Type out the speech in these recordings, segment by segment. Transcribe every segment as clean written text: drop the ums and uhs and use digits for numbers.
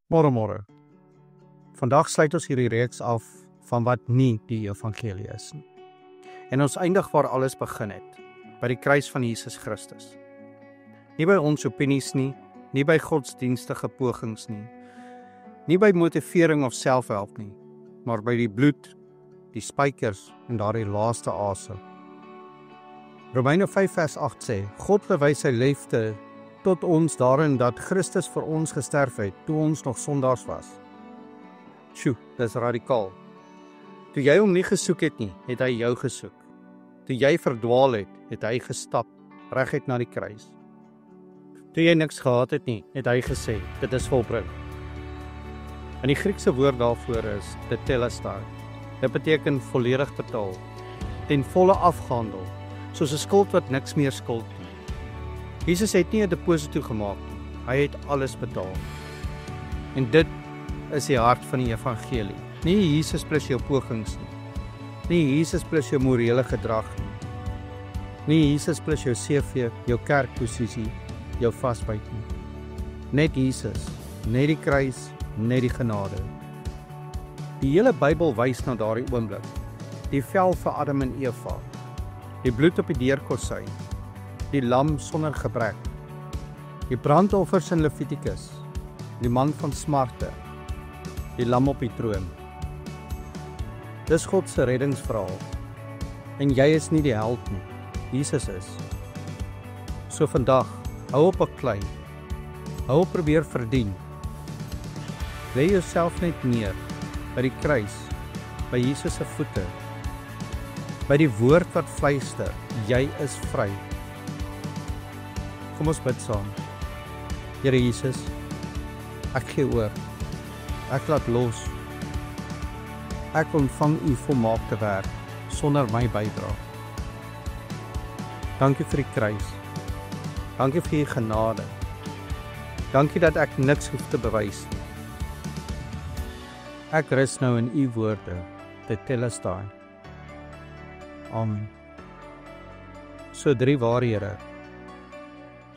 Môre. Vandag sluit ons hierdie reeks af van wat nie die evangelie is nie. En ons eindig waar alles begin het, by die kruis van Jesus Christus. Nie by ons opinies nie by godsdienstige pogings nie by motivering of selfhelp nie, maar by die bloed, die spykers en daardie laaste asem. Romeine 5 vers 8 sê, God bewys sy liefde tot ons daarin dat Christus vir ons gesterf het, toe ons nog sondaars was. Sjoe, dis radikaal. Toe jy hom nie gesoek het nie, het hy jou gesoek. Toe jy verdwaal het hy gestap, reguit na die kruis. Toe jy niks gehad het nie, het hy gesê, dit is volbring. En die Griekse woord daarvoor is tetelestai. Dit beteken volledig betaal, ten volle afgehandel, soos 'n skuld wat niks meer skuld nie. Jesus het nie 'n deposito gemaak nie, hy het alles betaal. En dit is die hart van die evangelie. Nie Jesus plus jou pogings nie Jesus plus jou morele gedrag nie Jesus plus jou CV, jou kerkposisie, jou vasbyt nie. Net Jesus, net die kruis, net die genade. Die hele Bybel wys na daardie oomblik. Die vel vir Adam en Eva, die bloed op die deurkosy, die lam sonder gebrek, die brandoffers in Levitikus, die man van smarte, die lam op die troon. Dis God se reddingsverhaal. En jy is nie die held nie, Jesus is. So vandag, hou op 'n klein, hou op probeer verdien. Lê jouself net neer by die kruis, by Jesus se voete, by die woord wat fluister, jy is vry. Kom ons bid saam. Here Jesus, ek gee oor, ek laat los, ek ontvang u volmaakte werk, sonder my bydra. Dankie vir die kruis, dankie vir u genade, dankie dat ek niks hoef te bewys nie. Ek rus nou in u woorde, tetelestai. Amen. So 3 waarhede.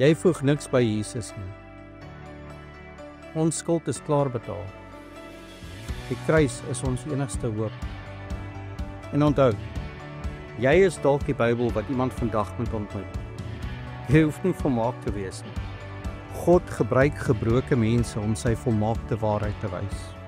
Jy voeg niks by Jesus nie. Ons skuld is klaar betaal. Die kruis is ons enigste hoop. En onthou, jy is dalk die Bybel wat iemand vandag moet ontmoet. Jy hoef nie volmaak te wees nie. God gebruik gebroke mense om sy volmaakte waarheid te wys.